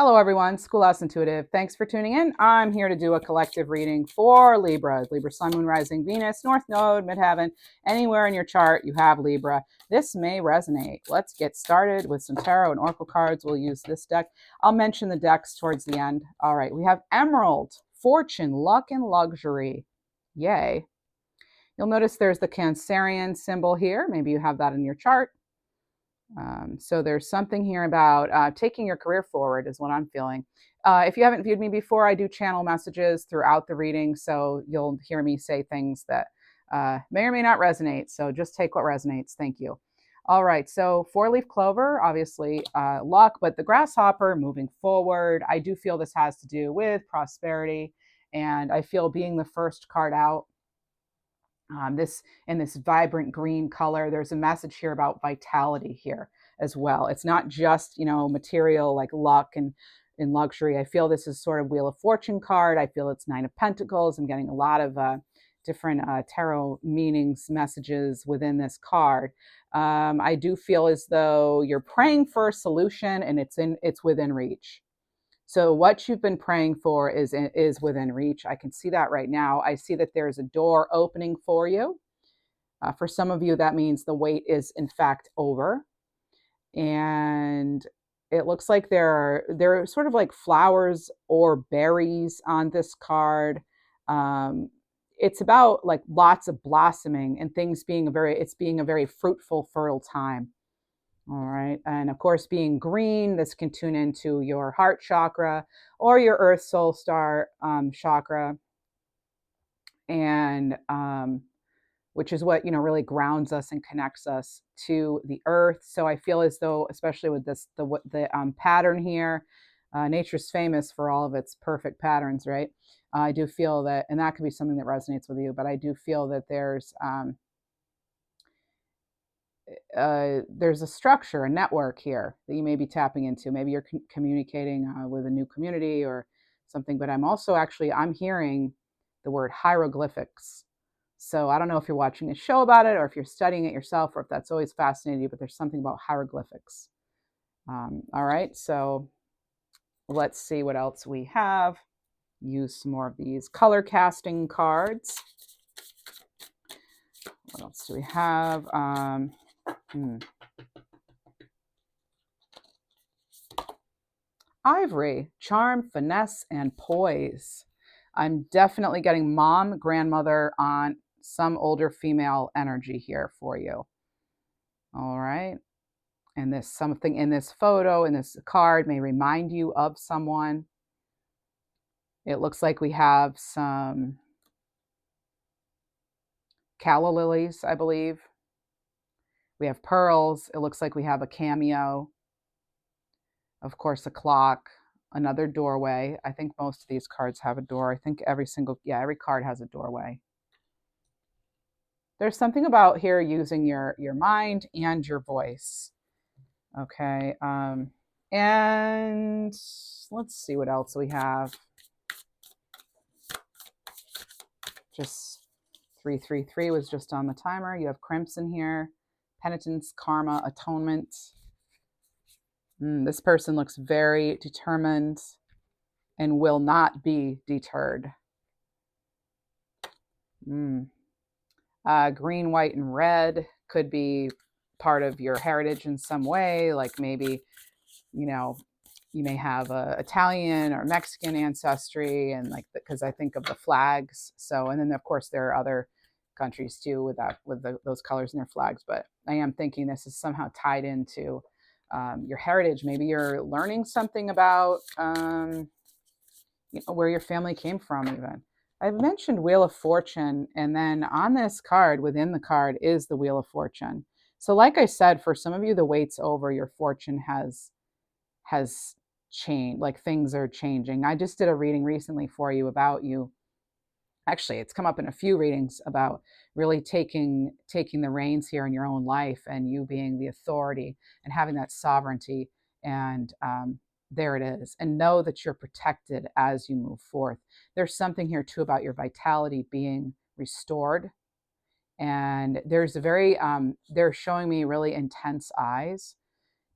Hello, everyone. Schoolhouse Intuitive. Thanks for tuning in. I'm here to do a collective reading for Libra. Libra Sun, Moon, Rising, Venus, North Node, Midheaven. Anywhere in your chart you have Libra. This may resonate. Let's get started with some tarot and oracle cards. We'll use this deck. I'll mention the decks towards the end. All right. We have Emerald, Fortune, Luck, and Luxury. Yay. You'll notice there's the Cancerian symbol here. Maybe you have that in your chart. So there's something here about taking your career forward is what I'm feeling. If you haven't viewed me before, I do channel messages throughout the reading, so you'll hear me say things that may or may not resonate. So just take what resonates. Thank you. All right, so four-leaf clover, obviously luck, but the grasshopper moving forward. I do feel this has to do with prosperity, and I feel being the first card out. This in this vibrant green color, there's a message here about vitality here as well. It's not just, material like luck and in luxury. I feel this is sort of Wheel of Fortune card. I feel it's Nine of Pentacles. I'm getting a lot of different tarot meanings, messages within this card. I do feel as though you're praying for a solution and it's within reach. So what you've been praying for is within reach. I can see that right now. I see that there's a door opening for you. For some of you, that means the wait is in fact over. And it looks like there are sort of like flowers or berries on this card. It's about like lots of blossoming and things being a very fruitful, fertile time. All right. And of course, being green, this can tune into your heart chakra or your earth soul star chakra. And which is what, really grounds us and connects us to the earth. So I feel as though, especially with the pattern here, nature's famous for all of its perfect patterns, right? I do feel that, and that could be something that resonates with you, but I do feel that there's a structure, a network here that you may be tapping into. Maybe you're communicating with a new community or something, but I'm hearing the word hieroglyphics. So I don't know if you're watching a show about it or if you're studying it yourself or if that's always fascinated you, but there's something about hieroglyphics. All right, so let's see what else we have. Use some more of these color casting cards. What else do we have? Ivory, charm, finesse, and poise. I'm definitely getting mom, grandmother, aunt, some older female energy here for you. All right. And this something in this photo, in this card, may remind you of someone. It looks like we have some calla lilies, I believe. We have pearls. It looks like we have a cameo. Of course, a clock, another doorway. I think most of these cards have a door. I think every card has a doorway. There's something about here using your mind and your voice. Okay. And let's see what else we have. Just 333 was just on the timer. You have crimson here. Penitence, karma, atonement. This person looks very determined and will not be deterred. Green, white, and red could be part of your heritage in some way. Like maybe, you may have a Italian or Mexican ancestry, and because I think of the flags. So, and then of course there are other countries too with those colors in their flags. But I am thinking this is somehow tied into your heritage. Maybe you're learning something about where your family came from even. I've mentioned Wheel of Fortune, and then on this card, within the card, is the Wheel of Fortune. So like I said, for some of you, the wait's over. Your fortune has changed, like things are changing. I just did a reading recently for you about you. Actually, it's come up in a few readings about really taking the reins here in your own life and you being the authority and having that sovereignty. And there it is. And know that you're protected as you move forth. There's something here too about your vitality being restored. And there's they're showing me really intense eyes.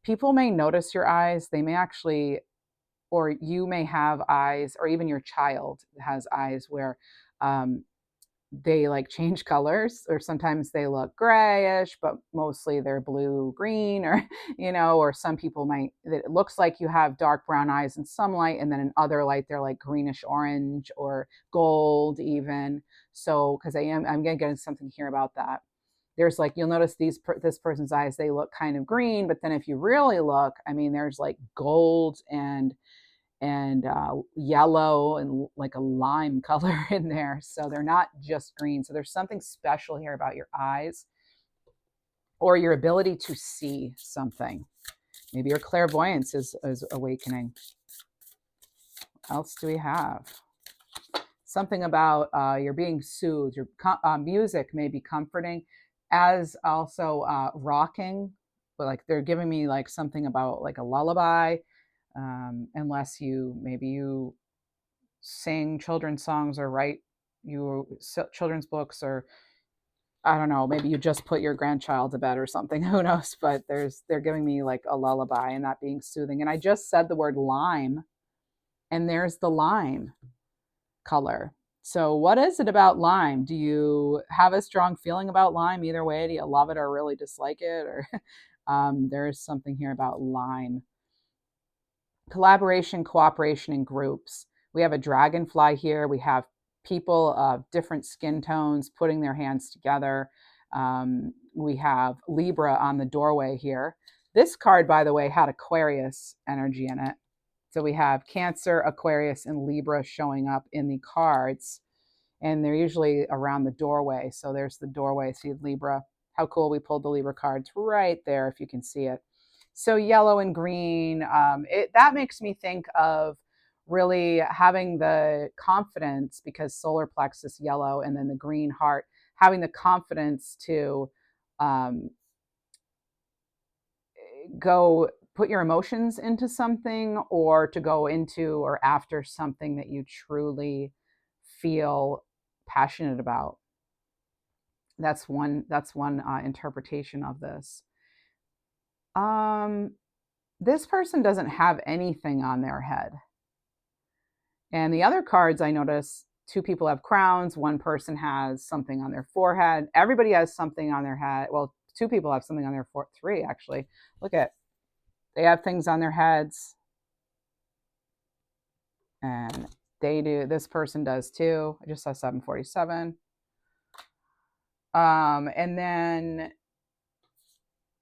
People may notice your eyes. They may actually, or you may have eyes, or even your child has eyes where they like change colors, or sometimes they look grayish, but mostly they're blue green, or or some people might, it looks like you have dark brown eyes in some light, and then in other light they're like greenish orange or gold even. So because I'm gonna get into something here about that. There's like, you'll notice this person's eyes, they look kind of green, but then if you really look, I mean, there's like gold and yellow and like a lime color in there. So they're not just green. So there's something special here about your eyes, or your ability to see something. Maybe your clairvoyance is awakening. What else do we have? Something about you're being soothed. Your music may be comforting, as also rocking. But like they're giving me like something about like a lullaby. Unless maybe you sing children's songs or write children's books, or I don't know, maybe you just put your grandchild to bed or something, who knows, but they're giving me like a lullaby and that being soothing. And I just said the word lime, and there's the lime color. So what is it about lime? Do you have a strong feeling about lime either way? Do you love it or really dislike it? Or there's something here about lime. Collaboration, cooperation in groups. We have a dragonfly here. We have people of different skin tones putting their hands together. We have Libra on the doorway here. This card, by the way, had Aquarius energy in it. So we have Cancer, Aquarius, and Libra showing up in the cards. And they're usually around the doorway. So there's the doorway. See Libra. How cool, we pulled the Libra cards right there if you can see it. So yellow and green, that makes me think of really having the confidence, because solar plexus yellow and then the green heart, having the confidence to go put your emotions into something, or to go into or after something that you truly feel passionate about. That's one interpretation of this. This person doesn't have anything on their head. And the other cards, I notice 2 people have crowns, 1 person has something on their forehead. Everybody has something on their head. Well, 2 people have something on their 3 actually. Look at, they have things on their heads. And they do, this person does too. I just saw 747. And then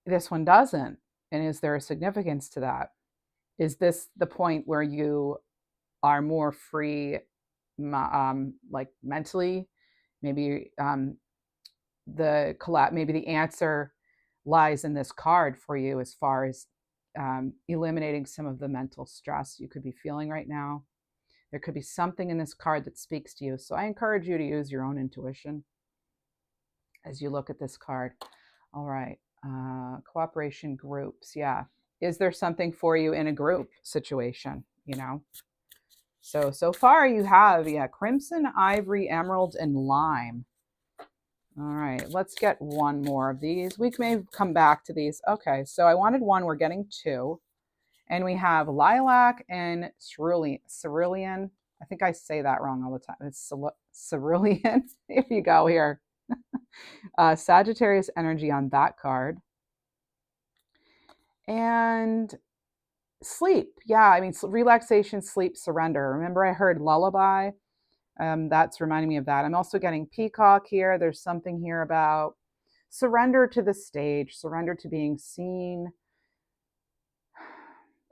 this one doesn't. And is there a significance to that? Is this the point where you are more free, like mentally? Maybe maybe the answer lies in this card for you, as far as eliminating some of the mental stress you could be feeling right now. There could be something in this card that speaks to you. So I encourage you to use your own intuition as you look at this card. All right. Cooperation, groups. Yeah. Is there something for you in a group situation? So far you have, crimson, ivory, emerald, and lime. All right, let's get one more of these. We may come back to these. Okay, so I wanted 1, we're getting 2. And we have lilac and cerulean. I think I say that wrong all the time. It's cerulean. If you go here. Sagittarius energy on that card. And sleep. Yeah, I mean, relaxation, sleep, surrender. Remember I heard lullaby? That's reminding me of that. I'm also getting peacock here. There's something here about surrender to the stage, surrender to being seen.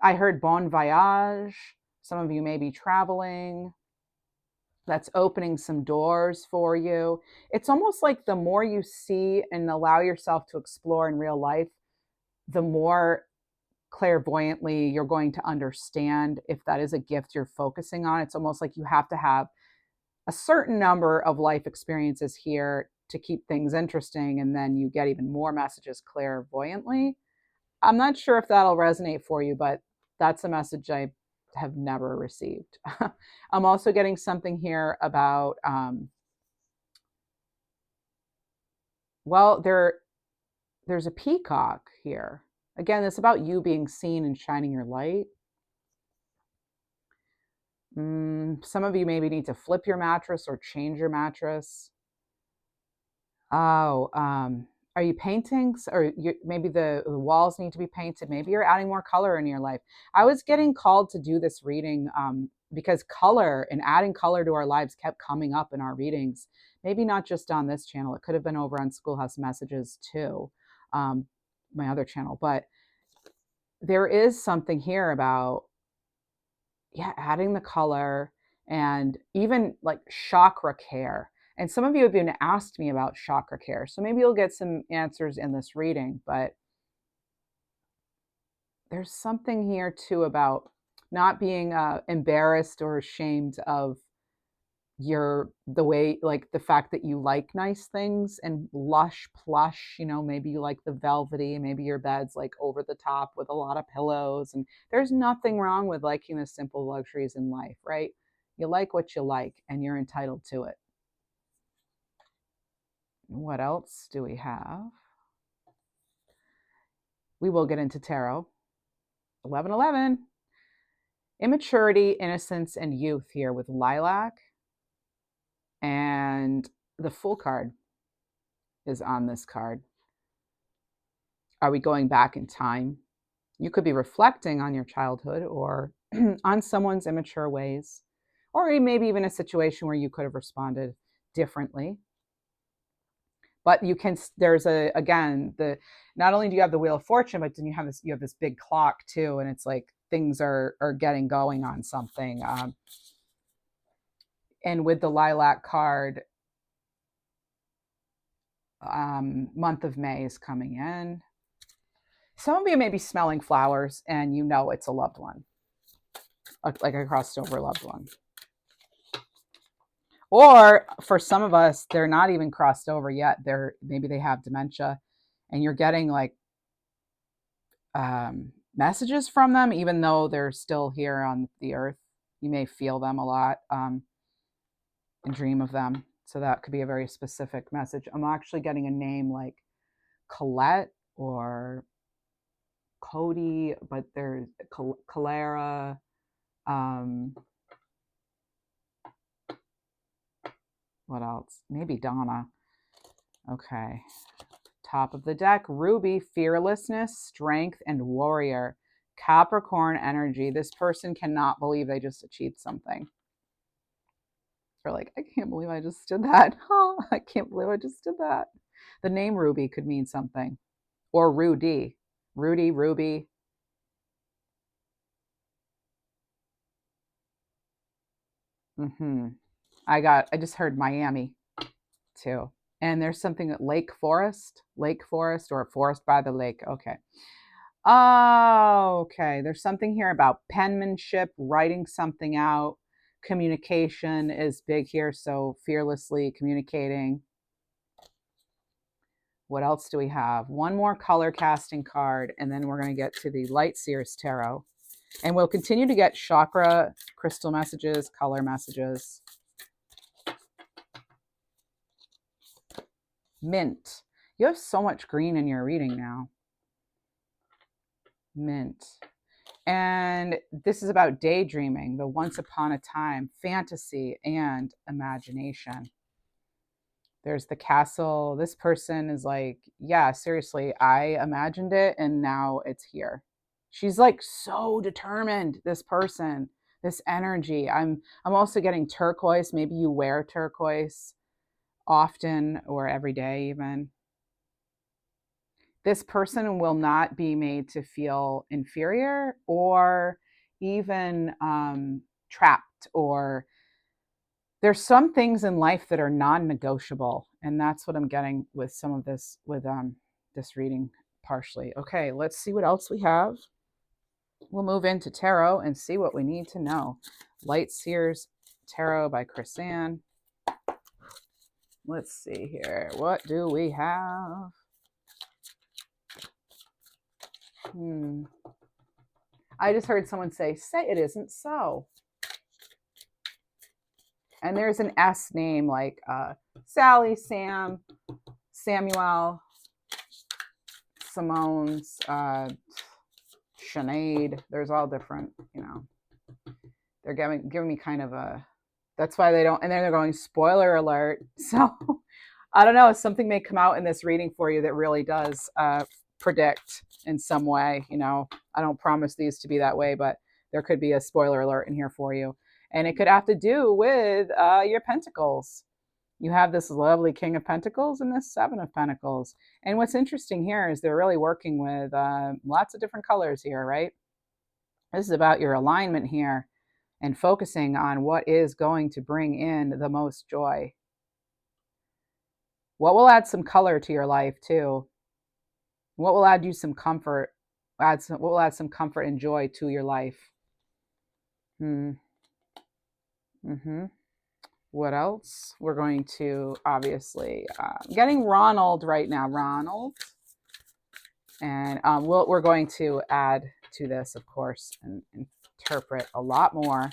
I heard bon voyage. Some of you may be traveling. That's opening some doors for you. It's almost like the more you see and allow yourself to explore in real life, the more clairvoyantly you're going to understand if that is a gift you're focusing on. It's almost like you have to have a certain number of life experiences here to keep things interesting, and then you get even more messages clairvoyantly. I'm not sure if that'll resonate for you, but that's a message I have never received. I'm also getting something here about, well, there's a peacock here. Again, it's about you being seen and shining your light. Some of you maybe need to flip your mattress or change your mattress. Oh, are you painting? Or maybe the walls need to be painted. Maybe you're adding more color in your life. I was getting called to do this reading because color and adding color to our lives kept coming up in our readings. Maybe not just on this channel. It could have been over on Schoolhouse Messages too, my other channel. But there is something here about, yeah, adding the color and even like chakra care. And some of you have been asked me about chakra care. So maybe you'll get some answers in this reading, but there's something here too about not being embarrassed or ashamed of the way, like the fact that you like nice things and lush plush, maybe you like the velvety, maybe your bed's like over the top with a lot of pillows, and there's nothing wrong with liking the simple luxuries in life, right? You like what you like and you're entitled to it. What else do we have? We will get into tarot. 1111. Immaturity, innocence, and youth here with lilac. And the Fool card is on this card. Are we going back in time? You could be reflecting on your childhood or on someone's immature ways, or maybe even a situation where you could have responded differently. But you can, there's not only do you have the Wheel of Fortune, but then you have this big clock too. And it's like things are getting going on something. And with the lilac card, month of May is coming in. Some of you may be smelling flowers and it's a loved one, like a crossed over loved one. Or for some of us, they're not even crossed over yet. Maybe they have dementia and you're getting like messages from them, even though they're still here on the earth. You may feel them a lot and dream of them. So that could be a very specific message. I'm actually getting a name like Colette or Cody, but there's Calara. What else? Maybe Donna. Okay. Top of the deck, Ruby, fearlessness, strength, and warrior. Capricorn energy. This person cannot believe they just achieved something. They're like, I can't believe I just did that. Oh, I can't believe I just did that. The name Ruby could mean something. Or Rudy. Rudy, Ruby. I just heard Miami too. And there's something at Lake Forest, or Forest by the Lake. Okay. Oh, okay. There's something here about penmanship, writing something out. Communication is big here. So fearlessly communicating. What else do we have? One more color casting card, and then we're going to get to the Light Seers Tarot. And we'll continue to get chakra, crystal messages, color messages. Mint. You have so much green in your reading now. Mint. And this is about daydreaming, the once upon a time, fantasy, and imagination. There's the castle. This person is like, yeah, seriously, I imagined it and now it's here. She's like so determined, this person, this energy. I'm also getting turquoise. Maybe you wear turquoise often or every day even. This person will not be made to feel inferior or even trapped, or there's some things in life that are non-negotiable. And that's what I'm getting with some of this, with this reading partially. Okay, let's see what else we have. We'll move into tarot and see what we need to know. Light Seers Tarot by Chris-Anne. Let's see here. What do we have? I just heard someone say it isn't so. And there's an S name like Sally, Sam, Samuel, Simone's, Sinead. There's all different, They're giving me kind of a, that's why they don't, and then they're going spoiler alert. So I don't know, something may come out in this reading for you that really does predict in some way. You know, I don't promise these to be that way, but there could be a spoiler alert in here for you. And it could have to do with your pentacles. You have this lovely King of Pentacles and this Seven of Pentacles. And what's interesting here is they're really working with lots of different colors here, right? This is about your alignment here and focusing on what is going to bring in the most joy. What will add some color to your life too? What will add you some comfort? What will add some comfort and joy to your life? What else? We're going to, obviously, getting Ronald right now. Ronald. And we're going to add to this, of course, and interpret a lot more.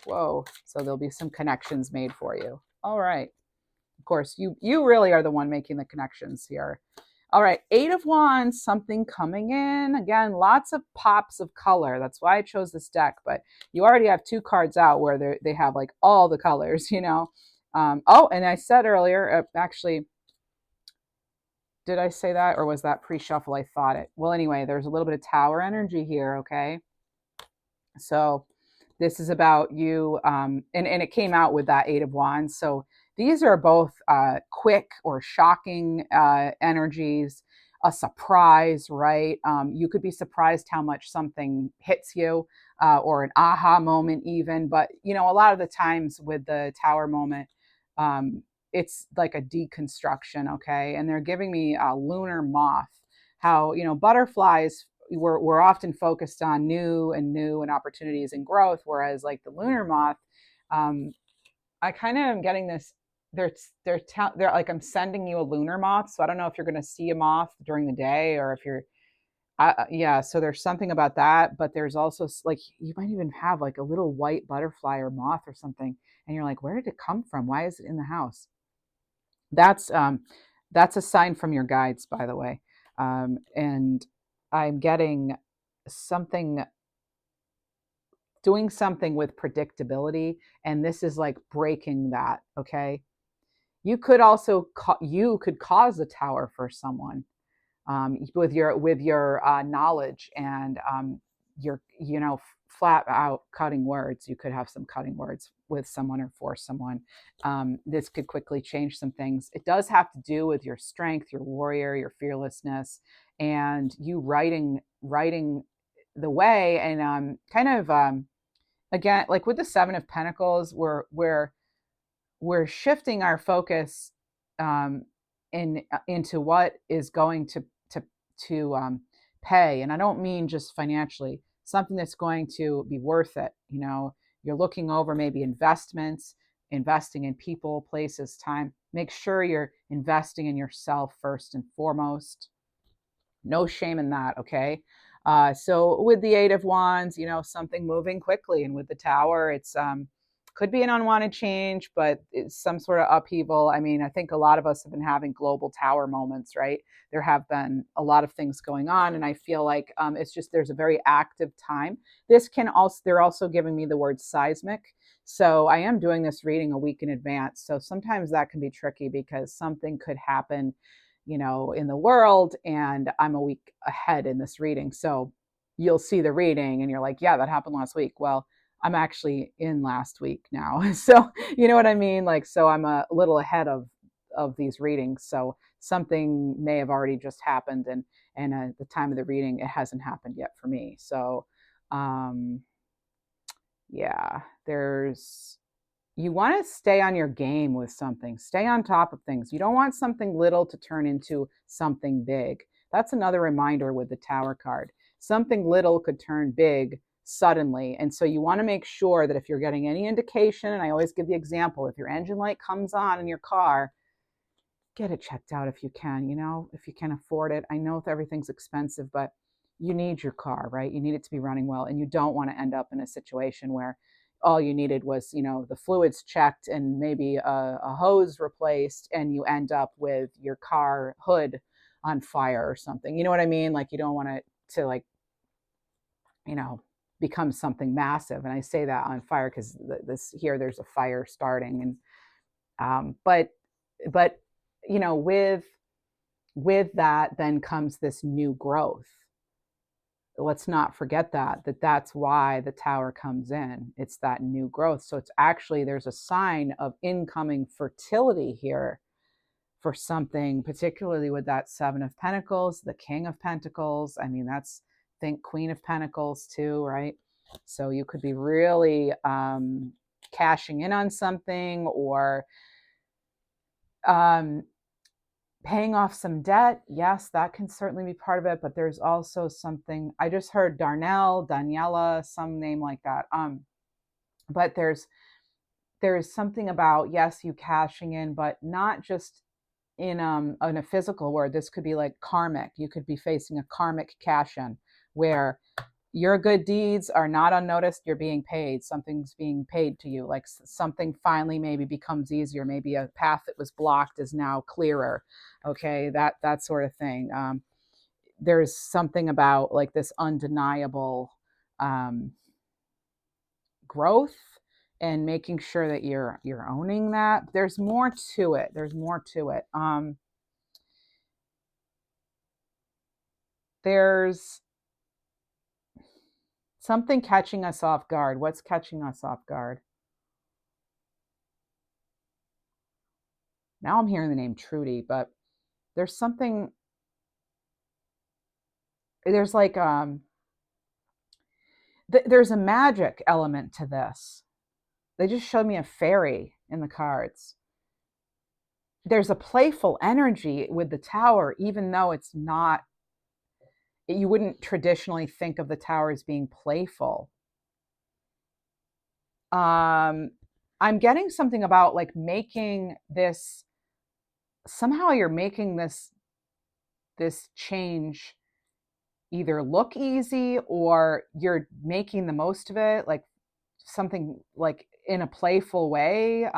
Whoa. So there'll be some connections made for you. All right. Of course, you really are the one making the connections here. All right. 8 of Wands, something coming in. Again, lots of pops of color. That's why I chose this deck. But you already have 2 cards out where they have like all the colors, you know. Oh, and I said earlier, actually, did I say that or was that pre-shuffle? I thought it. Well, anyway, there's a little bit of Tower energy here, okay? So this is about you, and it came out with that 8 of Wands. So these are both quick or shocking energies, a surprise, right? You could be surprised how much something hits you, or an aha moment even. But, you know, a lot of the times with the Tower moment, it's like a deconstruction, okay? And they're giving me a lunar moth. How, you know, butterflies, we're often focused on new and opportunities and growth, whereas like the lunar moth, I kind of am getting this. They're like, I'm sending you a lunar moth, so I don't know if you're going to see a moth during the day or if you're, yeah. So there's something about that, but there's also like you might even have like a little white butterfly or moth or something, and you're like, where did it come from? Why is it in the house? That's a sign from your guides, by the way. And I'm getting something, doing something with predictability, and this is like breaking that, okay? You could also you could cause a tower for someone, with your knowledge and your, you know, flat out cutting words. You could have some cutting words with someone or for someone. This could quickly change some things. It does have to do with your strength, your warrior, your fearlessness, and you writing the way. And kind of again, like with the 7 of Pentacles, we're shifting our focus into what is going to pay. And I don't mean just financially, something that's going to be worth it. You know, you're looking over maybe investments, investing in people, places, time. Make sure you're investing in yourself first and foremost. No shame in that, okay? So with the 8 of Wands, you know, something moving quickly. And with the Tower, it's could be an unwanted change, but it's some sort of upheaval. I mean, I think a lot of us have been having global Tower moments, right? There have been a lot of things going on, and I feel like it's just, there's a very active time. This can also, they're also giving me the word seismic. So I am doing this reading a week in advance. So sometimes that can be tricky because something could happen, you know, in the world, and I'm a week ahead in this reading. So you'll see the reading and you're like, yeah, that happened last week. Well, I'm actually in last week now. So, you know what I mean? Like, so I'm a little ahead of these readings. So something may have already just happened, and at the time of the reading, it hasn't happened yet for me. So, yeah, you want to stay on your game with something, stay on top of things. You don't want something little to turn into something big. That's another reminder with the Tower card. Something little could turn big suddenly. And so you want to make sure that if you're getting any indication, and I always give the example, if your engine light comes on in your car, get it checked out if you can, you know, if you can afford it. I know everything's expensive, but you need your car, right? You need it to be running well. And you don't want to end up in a situation where all you needed was, you know, the fluids checked and maybe a hose replaced, and you end up with your car hood on fire or something. You know what I mean? Like, you don't want it to, like, you know, becomes something massive. And I say that on fire because this here, there's a fire starting. And but you know, with that then comes this new growth. Let's not forget that's why the tower comes in. It's that new growth. So it's actually, there's a sign of incoming fertility here for something, particularly with that Seven of Pentacles, the King of Pentacles. I mean, that's, think Queen of Pentacles too, right? So you could be really cashing in on something, or paying off some debt. Yes, that can certainly be part of it, but there's also something, I just heard Daniela, some name like that. But there's something about, yes, you cashing in, but not just in a physical word. This could be like karmic. You could be facing a karmic cash-in where your good deeds are not unnoticed. You're being paid. Something's being paid to you. Like something finally maybe becomes easier. Maybe a path that was blocked is now clearer. Okay, that sort of thing. There's something about like this undeniable growth, and making sure that you're owning that. There's more to it. There's more to it. There's something catching us off guard. What's catching us off guard? Now I'm hearing the name Trudy, but there's something, there's like there's a magic element to this. They just showed me a fairy in the cards. There's a playful energy with the tower, even though it's not, you wouldn't traditionally think of the tower as being playful. I'm getting something about like making this, somehow you're making this change either look easy, or you're making the most of it, like something like in a playful way.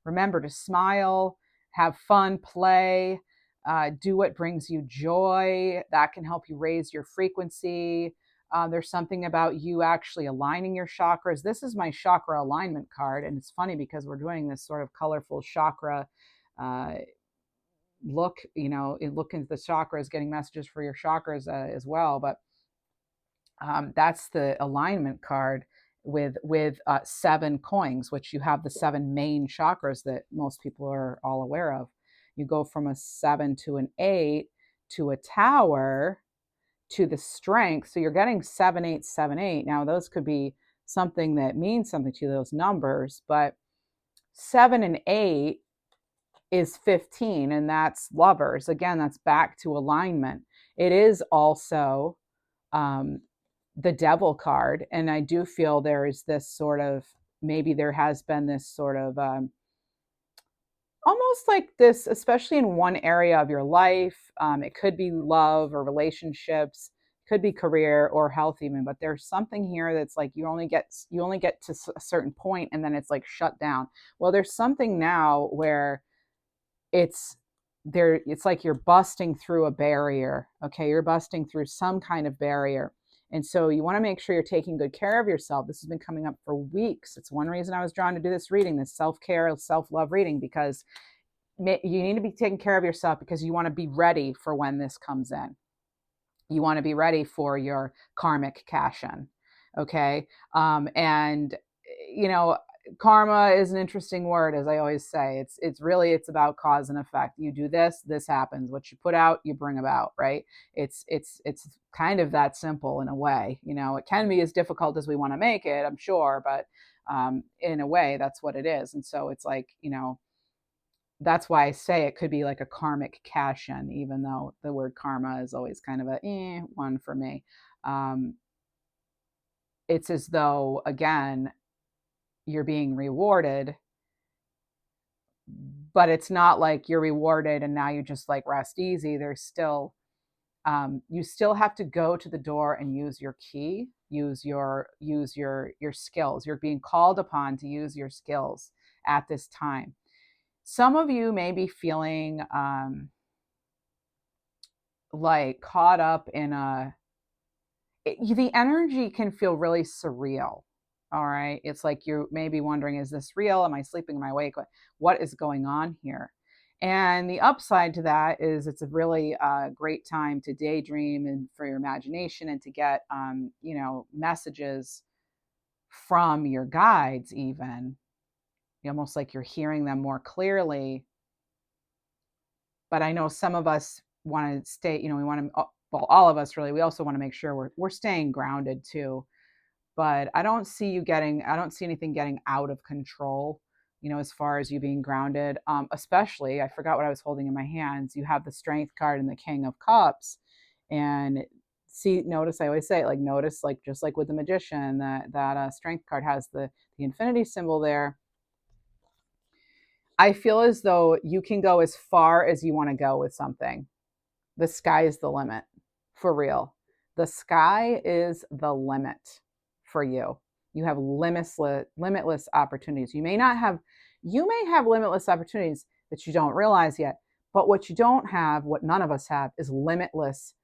Remember to smile, have fun, play, do what brings you joy. That can help you raise your frequency. There's something about you actually aligning your chakras. This is my chakra alignment card. And it's funny because we're doing this sort of colorful chakra look, you know, look into the chakras, getting messages for your chakras as well. But that's the alignment card with 7 coins, which you have the 7 main chakras that most people are all aware of. You go from a 7 to an 8 to a tower to the strength. So you're getting 7 8 7 8. Now those could be something that means something to those numbers, but 7 and 8 is 15, and that's lovers. Again, that's back to alignment. It is also the devil card. And I do feel there is this sort of, maybe there has been this sort of almost like this, especially in one area of your life. It could be love or relationships, could be career or health even, but there's something here that's like you only get to a certain point and then it's like shut down. Well, there's something now where it's like you're busting through a barrier. Okay, you're busting through some kind of barrier. And so you want to make sure you're taking good care of yourself. This has been coming up for weeks. It's one reason I was drawn to do this reading, this self-care, self-love reading, because you need to be taking care of yourself because you want to be ready for when this comes in. You want to be ready for your karmic cash-in. Okay. And, you know, karma is an interesting word, as I always say. It's about cause and effect. You do this, this happens. What you put out, you bring about, right? It's kind of that simple in a way. You know, it can be as difficult as we want to make it, I'm sure, but in a way, that's what it is. And so it's like, you know, that's why I say it could be like a karmic cash-in, even though the word karma is always kind of a one for me. It's as though, again, you're being rewarded, but it's not like you're rewarded and now you just like rest easy. There's still, you still have to go to the door and use your key, use your skills. You're being called upon to use your skills at this time. Some of you may be feeling like caught up in the energy can feel really surreal. All right. It's like you may be wondering, is this real? Am I sleeping? Am I awake? What is going on here? And the upside to that is it's a really great time to daydream and for your imagination and to get, messages from your guides, even almost like you're hearing them more clearly. But I know some of us want to stay, we want to, well, all of us really, we also want to make sure we're staying grounded too. But I don't see anything getting out of control, as far as you being grounded. Especially, I forgot what I was holding in my hands. You have the Strength card and the King of Cups. And notice, I always say, like, notice, like, just like with the Magician, that Strength card has the infinity symbol there. I feel as though you can go as far as you want to go with something. The sky is the limit, for real. The sky is the limit for you. You have limitless opportunities. You may have limitless opportunities that you don't realize yet. But what you don't have, what none of us have, is limitless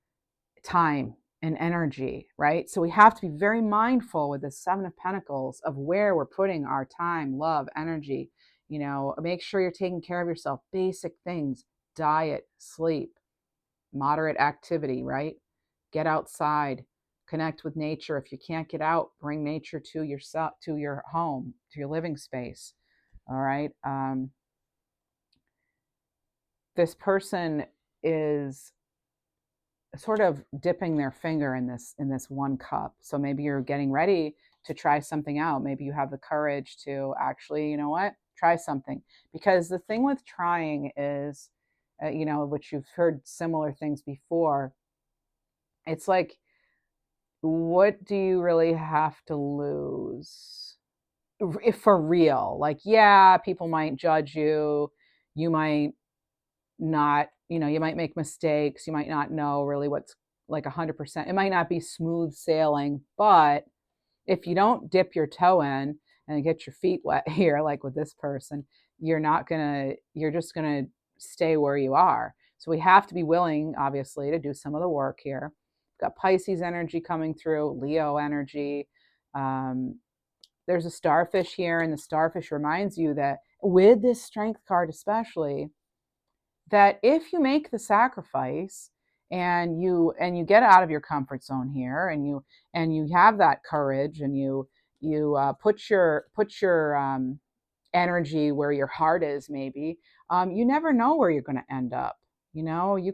time and energy, right? So we have to be very mindful with the Seven of Pentacles of where we're putting our time, love, energy. Make sure you're taking care of yourself. Basic things: diet, sleep, moderate activity, right? Get outside, connect with nature. If you can't get out, bring nature to yourself, to your home, to your living space. All right. This person is sort of dipping their finger in this one cup. So maybe you're getting ready to try something out. Maybe you have the courage to actually, try something. Because the thing with trying is, which you've heard similar things before, it's like, what do you really have to lose? If for real, like, yeah, people might judge you. You might not, you might make mistakes. You might not know really what's like 100%. It might not be smooth sailing, but if you don't dip your toe in and get your feet wet here, like with this person, you're just gonna stay where you are. So we have to be willing, obviously, to do some of the work here. We've got Pisces energy coming through, Leo energy. There's a starfish here, and the starfish reminds you that with this Strength card especially, that if you make the sacrifice and you get out of your comfort zone here, and you have that courage, and you put your energy where your heart is, maybe you never know where you're going to end up. You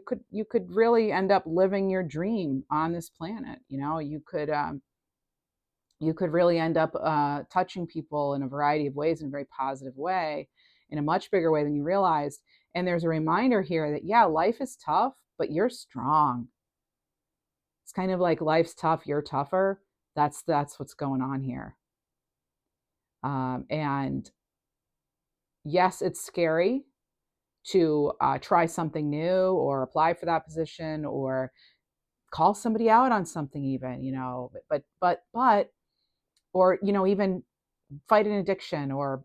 could really end up living your dream on this planet. You could really end up touching people in a variety of ways, in a very positive way, in a much bigger way than you realized. And there's a reminder here that, yeah, life is tough, but you're strong. It's kind of like life's tough, you're tougher. That's what's going on here. And yes, it's scary to try something new, or apply for that position, or call somebody out on something even, but or, even fight an addiction, or,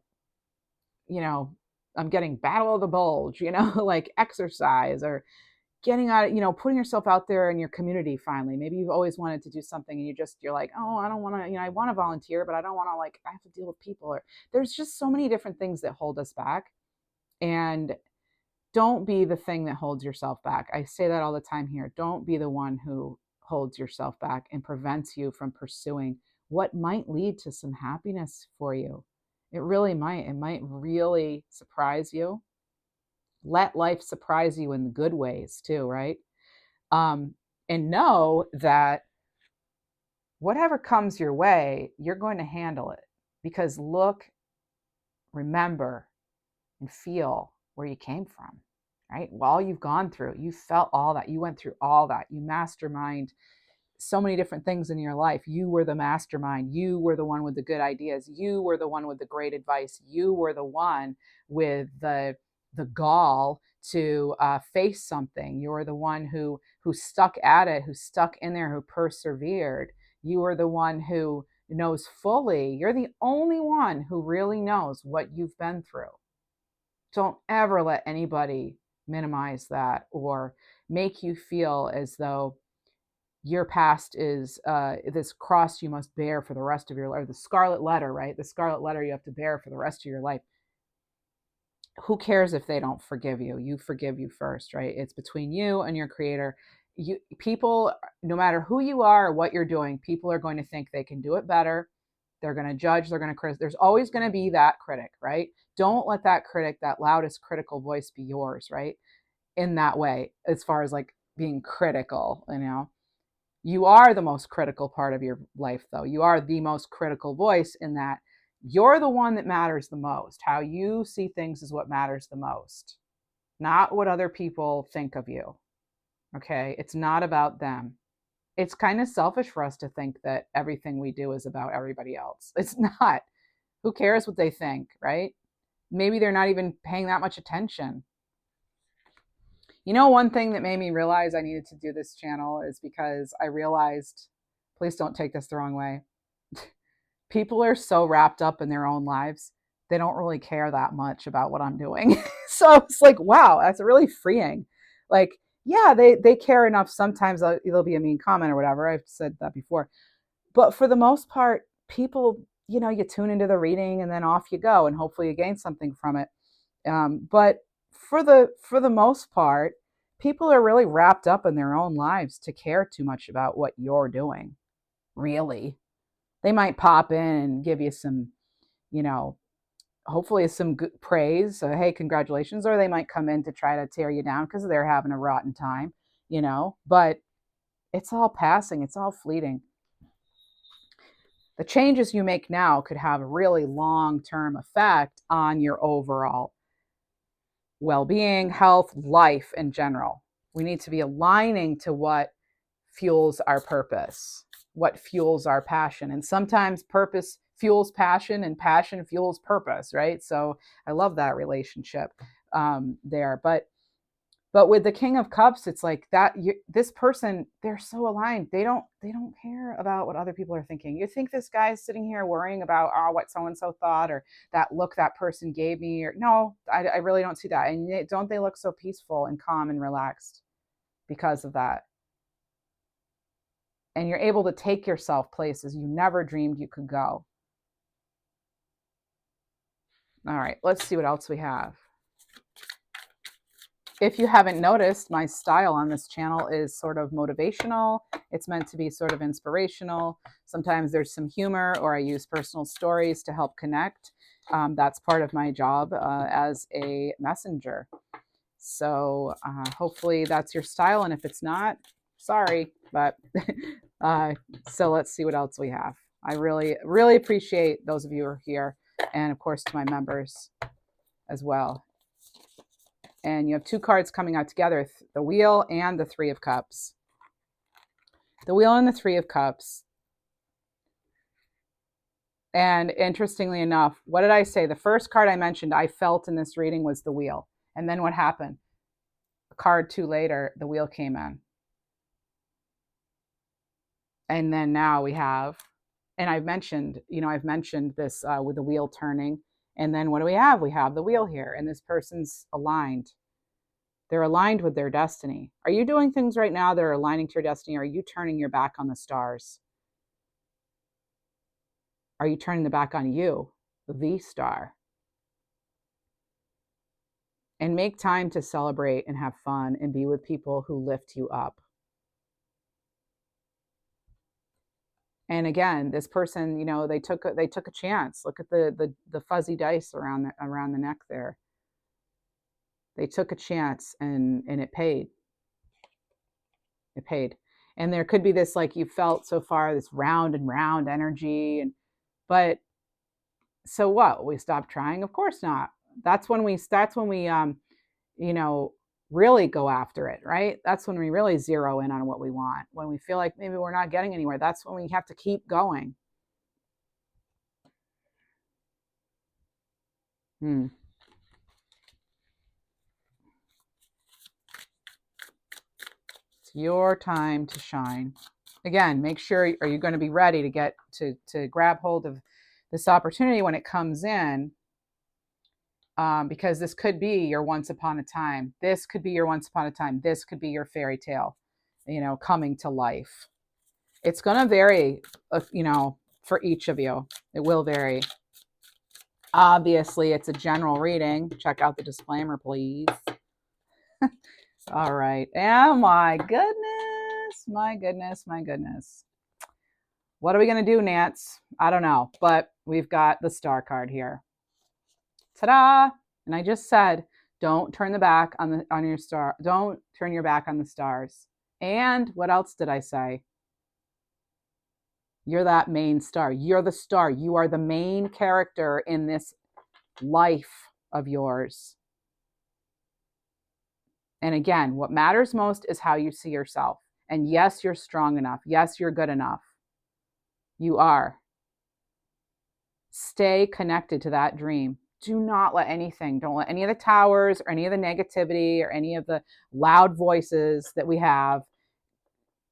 I'm getting battle of the bulge, like exercise, or getting out, putting yourself out there in your community. Finally, maybe you've always wanted to do something, and you're like, oh, I don't want to, I want to volunteer, but I don't want to, like, I have to deal with people. Or there's just so many different things that hold us back. And don't be the thing that holds yourself back. I say that all the time here. Don't be the one who holds yourself back and prevents you from pursuing what might lead to some happiness for you. It really might. It might really surprise you. Let life surprise you in the good ways too, right? And know that whatever comes your way, you're going to handle it. Because look, remember, and feel where you came from, right? While you've gone through, you felt all that, you went through all that, you mastermind so many different things in your life. You were the mastermind. You were the one with the good ideas. You were the one with the great advice. You were the one with the gall to face something. You were the one who stuck at it, who stuck in there, who persevered. You were the one who knows fully. You're the only one who really knows what you've been through. Don't ever let anybody minimize that or make you feel as though your past is this cross you must bear for the rest of your life, the scarlet letter, right? The scarlet letter you have to bear for the rest of your life. Who cares if they don't forgive you? You forgive you first, right? It's between you and your creator. People, no matter who you are or what you're doing, people are going to think they can do it better. They're going to judge, they're going to criticize. There's always going to be that critic, right? Don't let that critic, that loudest critical voice, be yours, right? In that way, as far as like being critical, you are the most critical part of your life, though. You are the most critical voice in that you're the one that matters the most. How you see things is what matters the most, not what other people think of you. Okay? It's not about them. It's kind of selfish for us to think that everything we do is about everybody else. It's not. Who cares what they think, right? Maybe they're not even paying that much attention. One thing that made me realize I needed to do this channel is because I realized, please don't take this the wrong way, people are so wrapped up in their own lives, they don't really care that much about what I'm doing. So it's like, wow, that's really freeing. Like, yeah, they care enough. Sometimes there'll be a mean comment or whatever. I've said that before. But for the most part, people, you tune into the reading and then off you go, and hopefully you gain something from it. But for the most part, people are really wrapped up in their own lives to care too much about what you're doing. Really. They might pop in and give you some, hopefully some good praise. So, hey, congratulations. Or they might come in to try to tear you down because they're having a rotten time, but it's all passing. It's all fleeting. The changes you make now could have a really long-term effect on your overall well-being, health, life in general. We need to be aligning to what fuels our purpose, what fuels our passion. And sometimes purpose fuels passion and passion fuels purpose, right? So I love that relationship there. But with the King of Cups, it's like that. This person, they're so aligned. They don't care about what other people are thinking. You think this guy's sitting here worrying about what so and so thought, or that look that person gave me, or no, I really don't see that. And don't they look so peaceful and calm and relaxed because of that? And you're able to take yourself places you never dreamed you could go. All right, let's see what else we have. If you haven't noticed, my style on this channel is sort of motivational. It's meant to be sort of inspirational. Sometimes there's some humor, or I use personal stories to help connect. That's part of my job as a messenger. So hopefully that's your style. And if it's not, sorry, but so let's see what else we have. I really, really appreciate those of you who are here. And of course, to my members as well. And you have two cards coming out together, the Wheel and the Three of Cups. The Wheel and the Three of Cups. And interestingly enough, what did I say? The first card I mentioned I felt in this reading was the Wheel. And then what happened? A card two later, the Wheel came in. And then now we have, and I've mentioned this with the Wheel turning. And then what do we have? We have the Wheel here, and this person's aligned. They're aligned with their destiny. Are you doing things right now that are aligning to your destiny? Or are you turning your back on the stars? Are you turning the back on you, the star? And make time to celebrate and have fun and be with people who lift you up. And again, this person, they took a chance. Look at the fuzzy dice around the neck there. They took a chance and it paid. It paid. And there could be this, like you felt so far, this round and round energy. But so what? We stop trying? Of course not. That's when we really go after it, right? That's when we really zero in on what we want. When we feel like maybe we're not getting anywhere, that's when we have to keep going. It's your time to shine. Again, make sure, are you going to be ready to get to grab hold of this opportunity when it comes in? Because this could be your once upon a time. This could be your once upon a time. This could be your fairy tale, coming to life. It's going to vary, you know, for each of you. It will vary. Obviously, it's a general reading. Check out the disclaimer, please. All right. Oh, my goodness. My goodness. My goodness. What are we going to do, Nance? I don't know, but we've got the star card here. Ta-da! And I just said, don't turn the back on your star. Don't turn your back on the stars. And what else did I say? You're that main star. You're the star. You are the main character in this life of yours. And again, what matters most is how you see yourself. And yes, you're strong enough. Yes, you're good enough. You are. Stay connected to that dream. Do not let anything, don't let any of the towers or any of the negativity or any of the loud voices that we have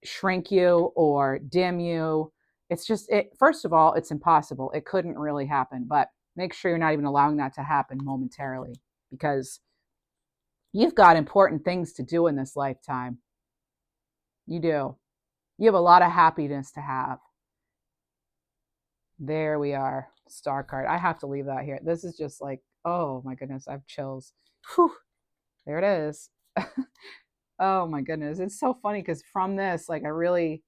shrink you or dim you. It's just, first of all, it's impossible. It couldn't really happen, but make sure you're not even allowing that to happen momentarily, because you've got important things to do in this lifetime. You do. You have a lot of happiness to have. There we are. Star card. I have to leave that here. This is just like, oh my goodness, I have chills. Whew. There it is. Oh my goodness. It's so funny because from this, like, I really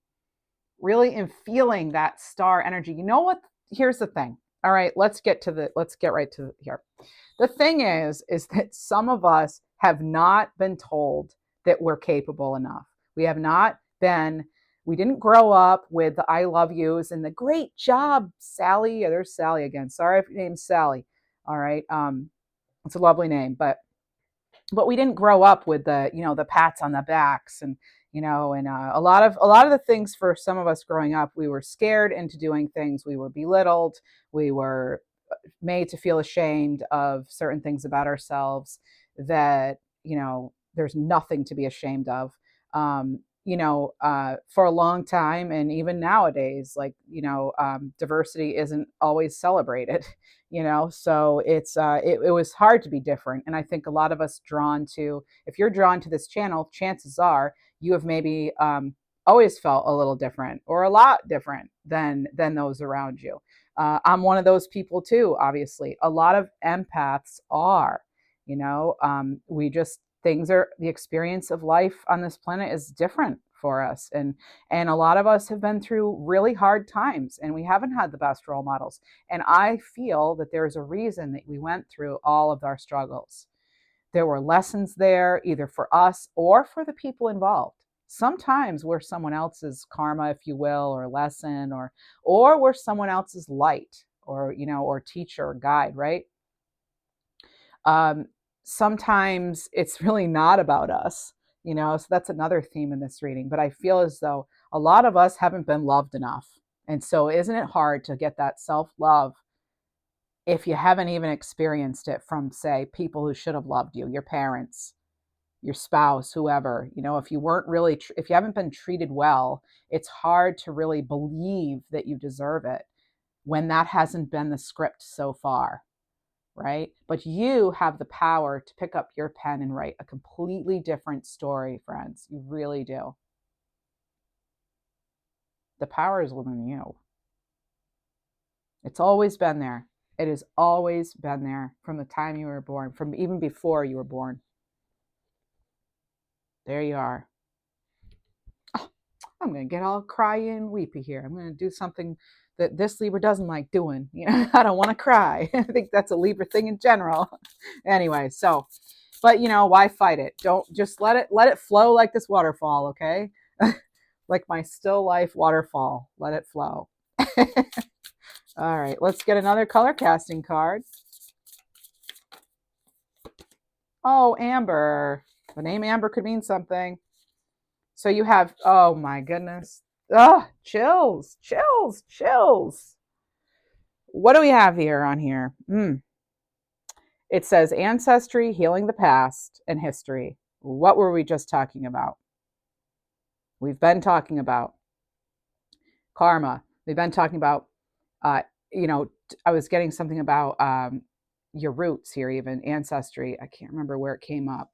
am feeling that star energy. You know what? Here's the thing. All right, let's get right to here. The thing is that some of us have not been told that we're capable enough. We have not been, we didn't grow up with the I love yous and the great job, Sally. Yeah, there's Sally again. Sorry if your name's Sally. All right. It's a lovely name, but we didn't grow up with the, you know, the pats on the backs and, you know, and a lot of the things for some of us growing up, we were scared into doing things. We were belittled. We were made to feel ashamed of certain things about ourselves that, you know, there's nothing to be ashamed of. You know, for a long time, and even nowadays, like, you know, diversity isn't always celebrated, you know, so it was hard to be different. And I think a lot of us if you're drawn to this channel, chances are you have maybe always felt a little different or a lot different than those around you. I'm one of those people too, obviously. A lot of empaths are, you know, the experience of life on this planet is different for us. And a lot of us have been through really hard times and we haven't had the best role models. And I feel that there's a reason that we went through all of our struggles. There were lessons there, either for us or for the people involved. Sometimes we're someone else's karma, if you will, or lesson, or we're someone else's light, or, you know, or teacher or guide, right? Sometimes it's really not about us, you know, so that's another theme in this reading. But I feel as though a lot of us haven't been loved enough. And so isn't it hard to get that self-love if you haven't even experienced it from, say, people who should have loved you, your parents, your spouse, whoever? You know, if you haven't been treated well, it's hard to really believe that you deserve it when that hasn't been the script so far. Right? But you have the power to pick up your pen and write a completely different story, friends. You really do. The power is within you. It's always been there. It has always been there from the time you were born, from even before you were born. There you are. Oh, I'm going to get all cryy and weepy here. I'm going to do something that this Libra doesn't like doing. You know, I don't want to cry. I think that's a Libra thing in general. Anyway, so, but you know, why fight it? Don't, just let it flow like this waterfall, okay? Like my still life waterfall. Let it flow. All right, let's get another color casting card. Oh, Amber. The name Amber could mean something. So you have, oh my goodness. Oh, chills. What do we have here on here? It says ancestry, healing the past, and history. What were we just talking about? We've been talking about karma. We've been talking about, you know, I was getting something about your roots here, even ancestry. I can't remember where it came up.